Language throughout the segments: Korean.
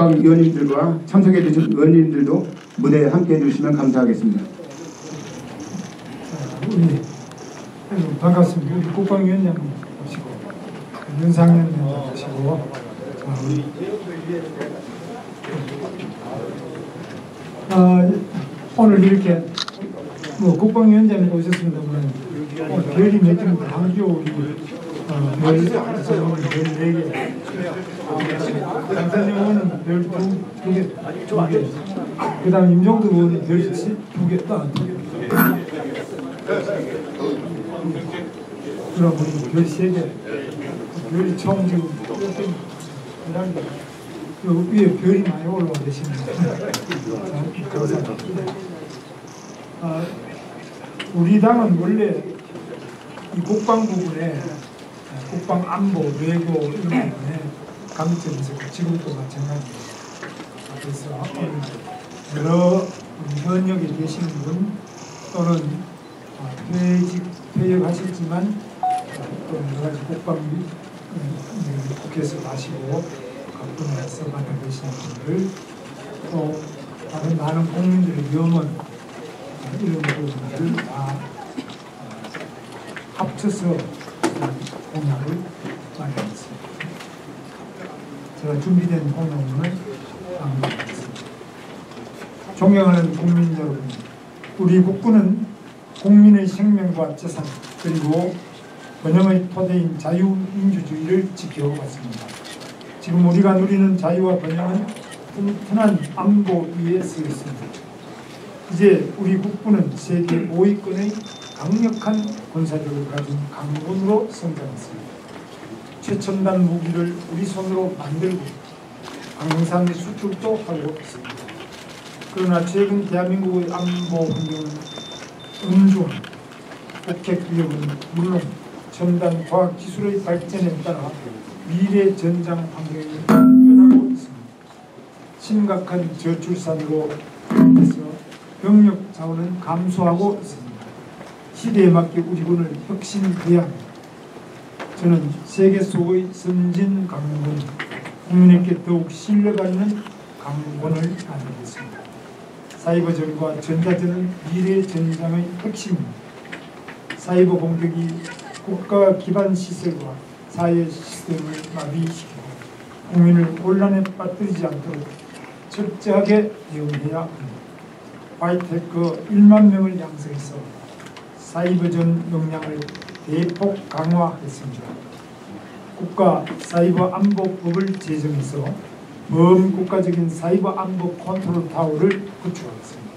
국방위원님들과 참석해 주신 의원님들도 무대에 함께해 주시면 감사하겠습니다. 반갑습니다. 우리 국방위원장 모시고 윤상현 위원장 모시고 오늘 이렇게 국방위원장님 오셨습니다만 오늘 별이 몇 개입니다. 한교 별 4개, 강사님 의원은 별 2개, 그 다음 임종도 의원은 별 2개, 그럼 별 3개, 별이 총 지금 위에 별이 많이 올라와 계십니다. 감사합니다. 우리 당은 원래 이 국방 부분에 국방 안보, 외교 이런 부분에 강점에서 지금도 마찬가지입니다. 그래서 여러 현역에 계신 분 또는 퇴역하셨지만 또 여러 가지 국방 국회에서 마시고 각분에서 맡아 계시는 분들 또 다른 많은 국민들의 염원 이런 부분들을 다 합쳐서 공약을 마련했습니다. 제가 준비된 공약문을 방문하겠습니다. 존경하는 국민 여러분, 우리 국군은 국민의 생명과 재산 그리고 번영의 토대인 자유민주주의를 지켜왔습니다. 지금 우리가 누리는 자유와 번영은 튼튼한 안보 위에 서 있습니다. 이제 우리 국군은 세계 5위권의 강력한 군사력을 가진 강군으로 성장했습니다. 최첨단 무기를 우리 손으로 만들고 방산 수출도 하고 있습니다. 그러나 최근 대한민국의 안보 환경은 음주와 폭격 위협은 물론 첨단 과학기술의 발전에 따라 미래 전장 환경이 변하고 있습니다. 심각한 저출산으로 인해서 병력 자원은 감소하고 있습니다. 시대에 맞게 우리 군을 혁신해야 합니다. 저는 세계 속의 선진 강군, 국민에게 더욱 신뢰가 있는 강군을 만들겠습니다. 사이버전과 전자전은 미래 전장의 핵심입니다. 사이버 공격이 국가 기반 시설과 사회 시스템을 마비시키고 국민을 혼란에 빠뜨리지 않도록 철저하게 대응해야 합니다. 화이테크 1만 명을 양성해서 사이버전 역량을 대폭 강화했습니다. 국가 사이버 안보법을 제정해서 범국가적인 사이버 안보 컨트롤 타워를 구축하겠습니다.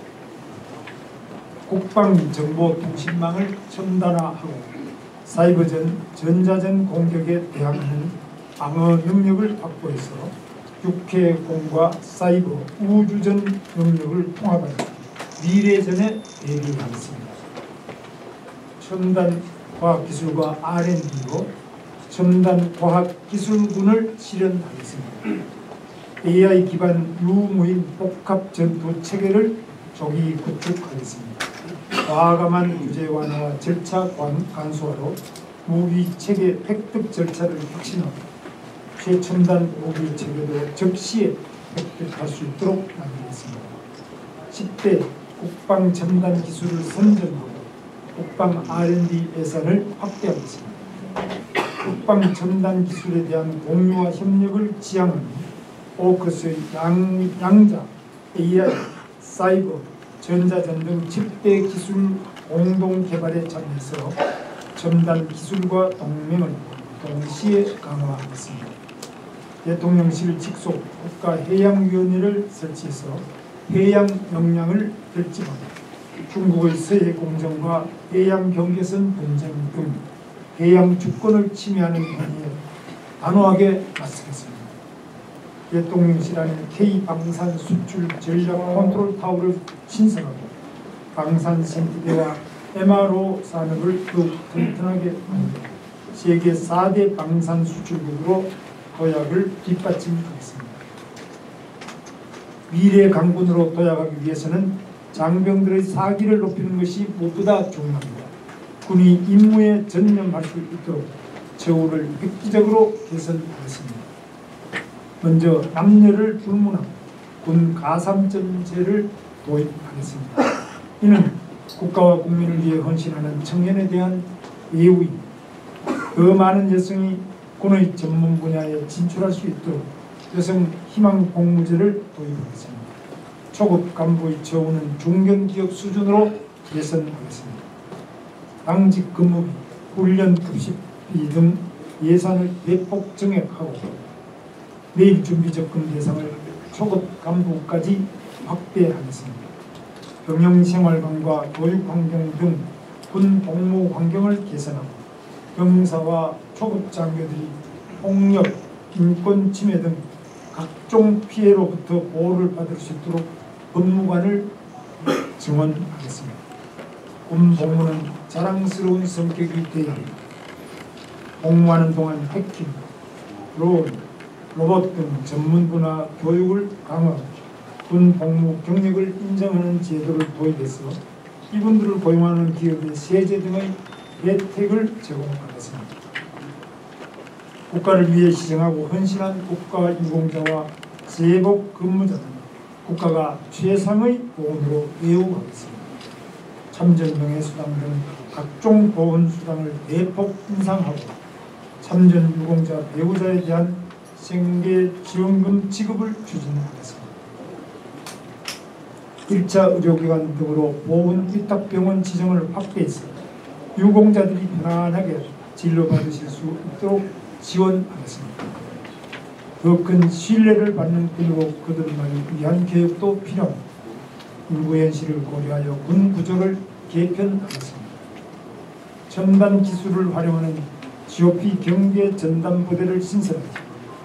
국방정보통신망을 첨단화하고 사이버전, 전자전 공격에 대항하는 방어 능력을 확보해서 육해공과 사이버, 우주전 능력을 통합하여 미래전에 대비하겠습니다. 첨단 과학기술과 R&D로 첨단 과학기술군을 실현하겠습니다. AI 기반 유무인 복합 전투 체계를 조기 구축하겠습니다. 과감한 규제 완화와 절차 간소화로 무기 체계 획득 절차를 혁신하고 최첨단 무기 체계도 적시에 획득할 수 있도록 만들겠습니다. 10대 국방 첨단 기술을 선정하고 국방 R&D 예산을 확대하겠습니다. 국방 첨단 기술에 대한 공유와 협력을 지향하는 오커스의 양자, AI, 사이버, 전자전 등 10대 기술 공동 개발에 참여해서 첨단 기술과 동맹을 동시에 강화하겠습니다. 대통령실 직속 국가해양위원회를 설치해서 해양 역량을 결집하고 중국의 서해 공정과 해양 경계선 분쟁 등 해양 주권을 침해하는 행위에 단호하게 맞서겠습니다. 대통령실 안에 K 방산 수출 전략 컨트롤 타워를 신설하고 방산 생태계와 MRO 산업을 더욱 튼튼하게 만들고 세계 4대 방산 수출국으로 도약을 뒷받침하겠습니다. 미래 강군으로 도약하기 위해서는 장병들의 사기를 높이는 것이 무엇보다 중요합니다. 군이 임무에 전념할 수 있도록 처우를 획기적으로 개선하겠습니다. 먼저 남녀를 불문하고 군 가산점제를 도입하겠습니다. 이는 국가와 국민을 위해 헌신하는 청년에 대한 예우입니다. 더 많은 여성이 군의 전문 분야에 진출할 수 있도록 여성 희망 복무제를 도입하겠습니다. 초급 간부의 처우는 중견기업 수준으로 개선하겠습니다. 당직 근무비, 훈련 급식비 등 예산을 대폭 증액하고 내일 준비 접근 대상을 초급 간부까지 확대하겠습니다. 병영생활관과 교육환경 등 군 복무 환경을 개선하고 병사와 초급 장교들이 폭력, 인권 침해 등 각종 피해로부터 보호를 받을 수 있도록 법무관을 증원하겠습니다. 군 복무는 자랑스러운 성격이 되어야 합니다. 복무하는 동안 해킹, 로봇 등 전문 분야 교육을 강화하고 군 복무 경력을 인정하는 제도를 도입해서 이분들을 고용하는 기업의 세제 등의 혜택을 제공하겠습니다. 국가를 위해 희생하고 헌신한 국가 유공자와 제복 근무자는 국가가 최상의 보훈으로 예우하겠습니다. 참전 명예수당 등 각종 보훈수당을 대폭 인상하고 참전 유공자 배우자에 대한 생계지원금 지급을 추진하겠습니다. 1차 의료기관 등으로 보훈 위탁병원 지정을 확대해서 유공자들이 편안하게 진료받으실 수 있도록 지원하겠습니다. 더 큰 신뢰를 받는 군으로 거듭나기 위한 교육도 필요합니다. 인구 현실을 고려하여 군 구조를 개편하겠습니다. 첨단 기술을 활용하는 GOP 경계 전담 부대를 신설하고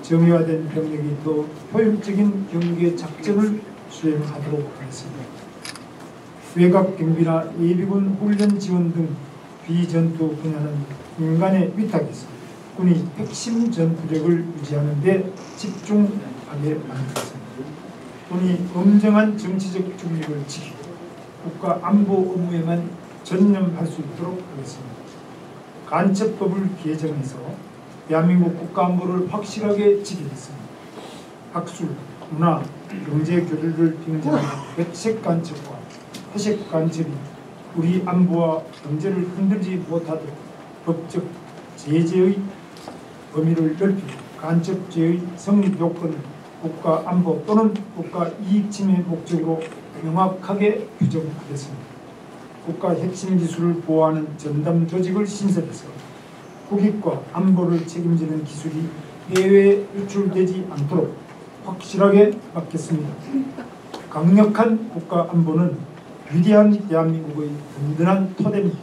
정의화된 병력이 더 효율적인 경계 작전을 수행하도록 하겠습니다. 외곽 경비나 예비군 훈련 지원 등 비전투 분야는 민간에 위탁해서 군이 핵심 전투력을 유지하는 데 집중하게 만들었습니다. 군이 엄정한 정치적 중립을 지키고 국가 안보 업무에만 전념할 수 있도록 하겠습니다. 간첩법을 개정해서 대한민국 국가 안보를 확실하게 지키겠습니다. 학술, 문화, 경제 교류를 빙자하는 백색 간첩과 회색 간첩이 우리 안보와 경제를 흔들지 못하도록 법적 제재의 범위를 넓히고 간첩죄의 성립 요건을 국가 안보 또는 국가 이익 침해 목적으로 명확하게 규정하겠습니다. 국가 핵심 기술을 보호하는 전담 조직을 신설해서 국익과 안보를 책임지는 기술이 해외에 유출되지 않도록 확실하게 막겠습니다. 강력한 국가 안보는 위대한 대한민국의 든든한 토대입니다.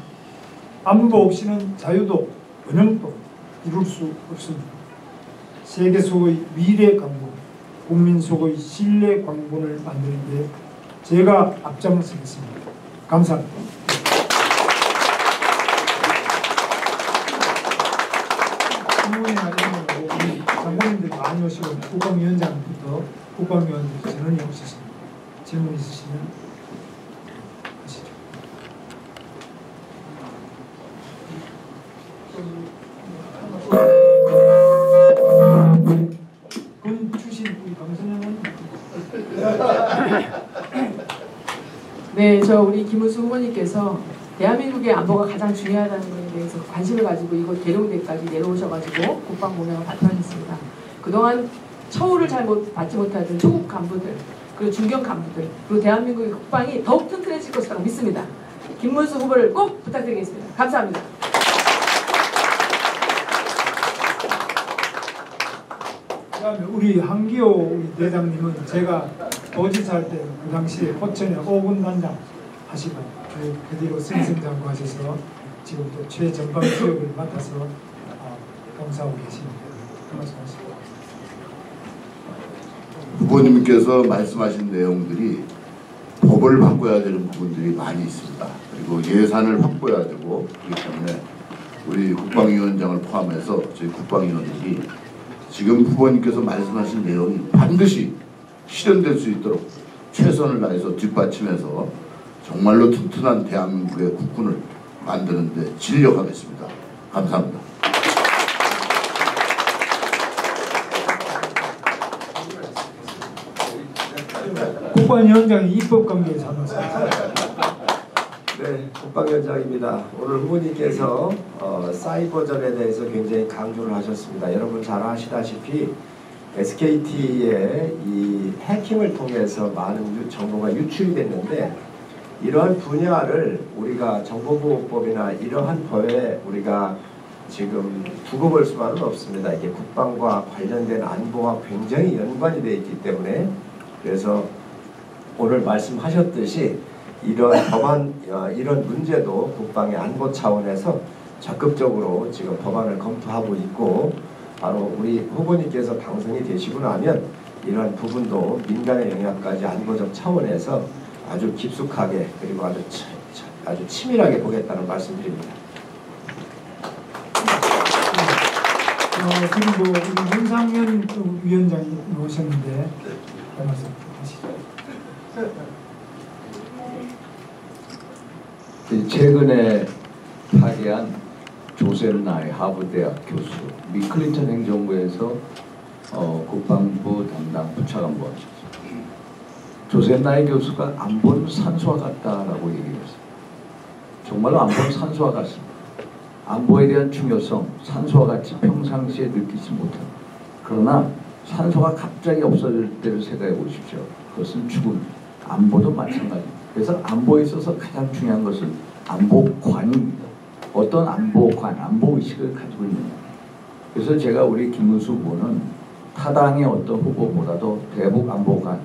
안보 없이는 자유도 번영도 이룰 수 없습니다. 세계 속의 미래 강국, 국민 속의 신뢰 강국을 만드는 데 제가 앞장서겠습니다. 감사합니다. 신문에 나가는 장관님들 많이 오시고 국방위원장부터 국방위원들 전원이 오셨습니다. 질문 있으시면 하시죠. 군 출신 우리 강선영은 네, 우리 김은수 후보님께서 대한민국의 안보가 가장 중요하다는 것에 대해서 관심을 가지고 이곳 계룡대까지 내려오셔가지고 국방공약을 발표하셨습니다. 그동안 처우를 잘 받지 못하던 초급 간부들, 그리고 중견 간부들, 그리고 대한민국의 국방이 더욱 튼튼해질 것이라고 믿습니다. 김문수 후보를 꼭 부탁드리겠습니다. 감사합니다. 그다음에 우리 한기호 우리 대장님은 제가 도지사 할 때 그 당시에 포천에 5군 단장 하시고 그 뒤로 승승장구하셔서 지금 또 최전방 지역을 맡아서 봉사하고 계십니다. 그 말씀하시고. 후보님께서 말씀하신 내용들이 법을 바꿔야 되는 부분들이 많이 있습니다. 그리고 예산을 확보해야 되고 그렇기 때문에 우리 국방위원장을 포함해서 저희 국방위원들이 지금 후보님께서 말씀하신 내용이 반드시 실현될 수 있도록 최선을 다해서 뒷받침해서 정말로 튼튼한 대한민국의 국군을 만드는 데 진력하겠습니다. 감사합니다. 국방위원장이 입법관계에 참았습니다. 네, 국방위원장입니다. 오늘 후보님께서 사이버전에 대해서 굉장히 강조를 하셨습니다. 여러분 잘 아시다시피 SKT의 이 해킹을 통해서 많은 정보가 유출이 됐는데 이러한 분야를 우리가 정보보호법이나 이러한 법에 우리가 지금 두고 볼 수만은 없습니다. 이게 국방과 관련된 안보와 굉장히 연관이 되어 있기 때문에 그래서 오늘 말씀하셨듯이 이런 법안, 이런 문제도 국방의 안보 차원에서 적극적으로 지금 법안을 검토하고 있고 바로 우리 후보님께서 당선이 되시고 나면 이러한 부분도 민간의 영향까지 안보적 차원에서 아주 깊숙하게 그리고 아주 치밀하게 보겠다는 말씀드립니다. 그리고 우리 윤상현 위원장이 오셨는데 말씀 하시죠. 최근에 파기한 조셉 나이 하버드대학 교수, 미 클린턴 행정부에서 국방부 담당 부차관보 하셨어요. 조셉 나이 교수가 안보는 산소와 같다라고 얘기했어요. 정말로 안보는 산소와 같습니다. 안보에 대한 중요성, 산소와 같이 평상시에 느끼지 못합니다. 그러나 산소가 갑자기 없어질 때를 생각해 보십시오. 그것은 죽음. 안보도 마찬가지입니다. 그래서 안보에 있어서 가장 중요한 것은 안보관입니다. 어떤 안보관, 안보의식을 가지고 있느냐. 그래서 제가 우리 김문수 후보는 타당의 어떤 후보보다도 대북 안보관,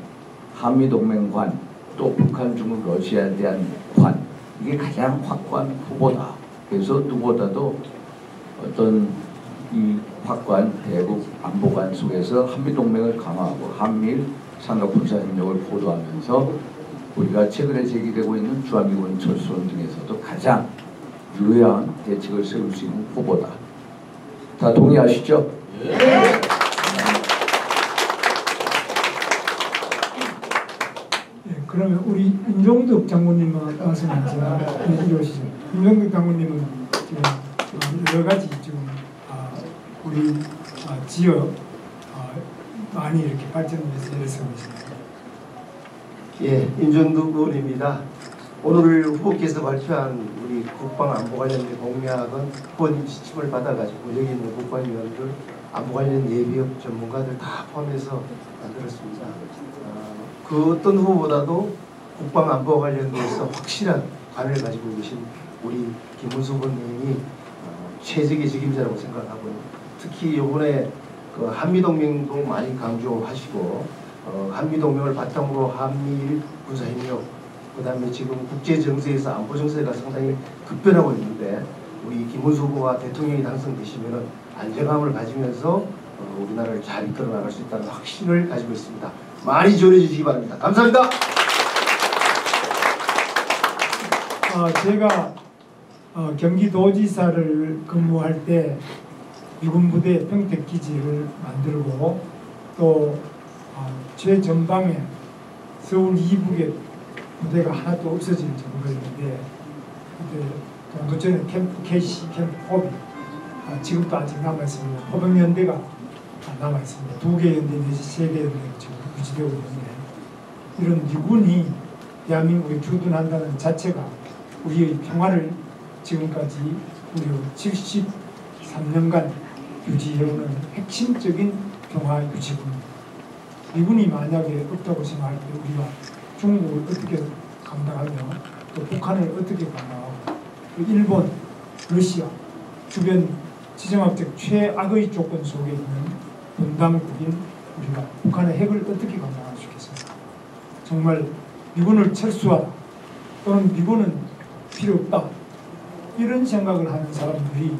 한미동맹관, 또 북한, 중국, 러시아에 대한 관, 이게 가장 확고한 후보다. 그래서 누구보다도 어떤 이 확고한 대북 안보관 속에서 한미동맹을 강화하고 한미일 삼각군사협력을 고도하면서 우리가 최근에 제기되고 있는 주한미군 철수론 등에서도 가장 유효한 대책을 세울 수 있는 후보다. 다 동의하시죠? 네. 그러면 우리 윤종덕 장군님은 말씀하시죠. 이리 오시죠. 윤종덕 장군님은 지금 여러 가지 지금 우리 지역 많이 이렇게 발전해서 일을 하고 있습니다. 예, 윤종덕 의원입니다. 오늘 후보께서 발표한 우리 국방 안보 관련된 공약은 후보님 지침을 받아가지고 여기 있는 국방위원들, 안보 관련 예비역 전문가들 다 포함해서 만들었습니다. 그 어떤 후보보다도 국방 안보 관련돼서 확실한 관을 가지고 계신 우리 김문수 후보님이 최적의 책임자라고 생각하고요. 특히 이번에 그 한미동맹도 많이 강조하시고 한미동맹을 바탕으로 한미일 군사협력 그 다음에 지금 국제정세에서 안보 정세가 상당히 급변하고 있는데 우리 김문수 후보가 대통령이 당선되시면 안정감을 가지면서 우리나라를 잘 이끌어 나갈 수 있다는 확신을 가지고 있습니다. 많이 지원해 주시기 바랍니다. 감사합니다. 제가 경기도지사를 근무할 때 미군 부대 평택기지를 만들고 또 최전방에 서울 이북에 부대가 하나도 없어질 정도였는데 그때 동두천에 캠프 KC, 캠프 호비 지금도 아직 남아있습니다. 호병연대가 남아있습니다. 2개 연대 내지 3개 연대가 지금 유지되고 있는데 이런 미군이 대한민국에 주둔한다는 자체가 우리의 평화를 지금까지 무려 73년간 유지해오는 핵심적인 평화 유지군입니다. 미군이 만약에 없다고 생각할 때 우리가 중국을 어떻게 감당하며 또 북한을 어떻게 감당하고 또 일본, 러시아 주변 지정학적 최악의 조건 속에 있는 분단국인 우리가 북한의 핵을 어떻게 감당할 수 있겠습니까? 정말 미군을 철수하라 또는 미군은 필요 없다 이런 생각을 하는 사람들이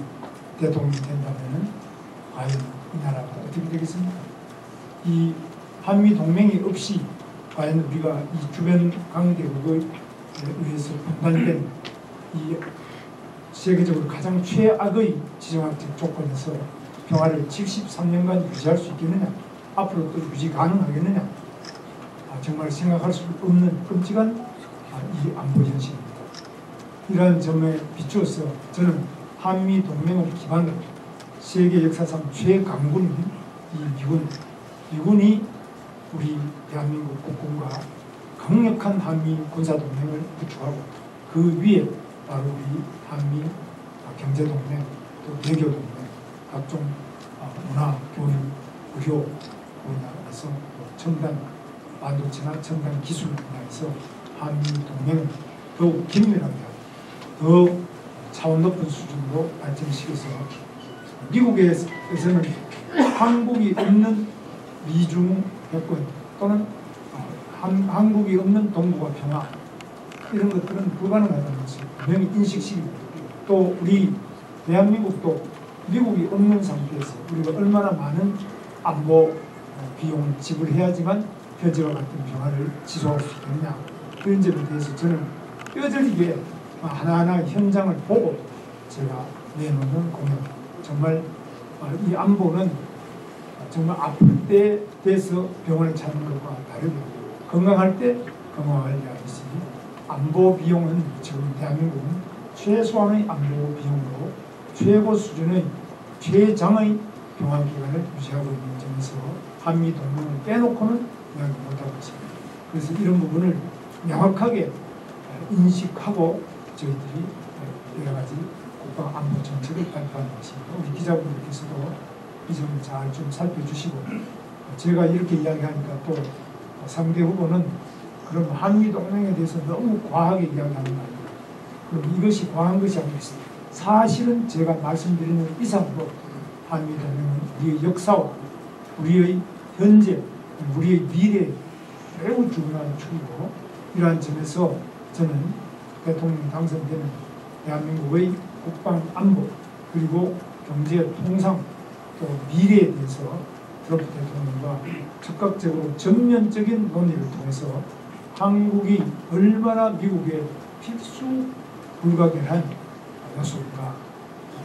대통령이 된다면 과연 이 나라가 어떻게 되겠습니까? 이 한미 동맹이 없이 과연 우리가 이 주변 강대국에 의해서 분단된 이 세계적으로 가장 최악의 지정학적 조건에서 평화를 73년간 유지할 수 있겠느냐? 앞으로 또 유지 가능하겠느냐? 정말 생각할 수 없는 끔찍한 이 안보 현실입니다. 이러한 점에 비추어서 저는 한미 동맹을 기반으로 세계 역사상 최강군인 이 미군이 우리 대한민국 국군과 강력한 한미 군사동맹을 구축하고 그 위에 바로 우리 한미 경제동맹, 또 외교동맹, 각종 문화, 교육, 의료 분야에서 첨단 반도체나 첨단 기술 분야에서 한미 동맹을 더욱 긴밀하게 더 차원 높은 수준으로 발전시켜서 미국에서는 한국이 없는 미중 패권 또는 한국이 없는 동북아 평화 이런 것들은 불가능하다는 것을 분명히 인식시키고 또 우리 대한민국도 미국이 없는 상태에서 우리가 얼마나 많은 안보 비용을 지불해야지만 현재와 같은 평화를 지속할 수 있느냐 그런 점에 대해서 저는 뼈저리게 하나하나 현장을 보고 제가 내놓는 공약 정말 이 안보는 정말 아플 때 돼서 병원에 찾는 것과 다르게 건강할 때 건강을 위하듯이 안보 비용은 지금 대한민국은 최소한의 안보 비용으로 최고 수준의 최장의 병원 기간을 유지하고 있는 점에서 한미 동맹을 빼놓고는 이야기 못하고 있습니다. 그래서 이런 부분을 명확하게 인식하고 저희들이 여러 가지 국방 안보 정책을 발표하는 것입니다. 우리 기자분들께서도 이 점을 잘 좀 살펴주시고 제가 이렇게 이야기하니까 또 상대 후보는 그럼 한미 동맹에 대해서 너무 과하게 이야기하는 거 아니에요. 그럼 이것이 과한 것이 아니겠습니다. 사실은 제가 말씀드리는 이상으로 한미 동맹은 우리의 역사와 우리의 현재, 우리의 미래에 매우 중요한 축이고 이러한 점에서 저는 대통령 당선되는 대한민국의 국방 안보 그리고 경제 통상 또 미래에 대해서 트럼프 대통령과 적극적으로 전면적인 논의를 통해서 한국이 얼마나 미국의 필수 불가결한 요소인가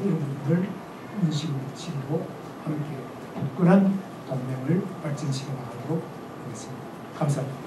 이런 부분을 인식을 시키고 함께 굳건한 동맹을 발전시켜 나가도록 하겠습니다. 감사합니다.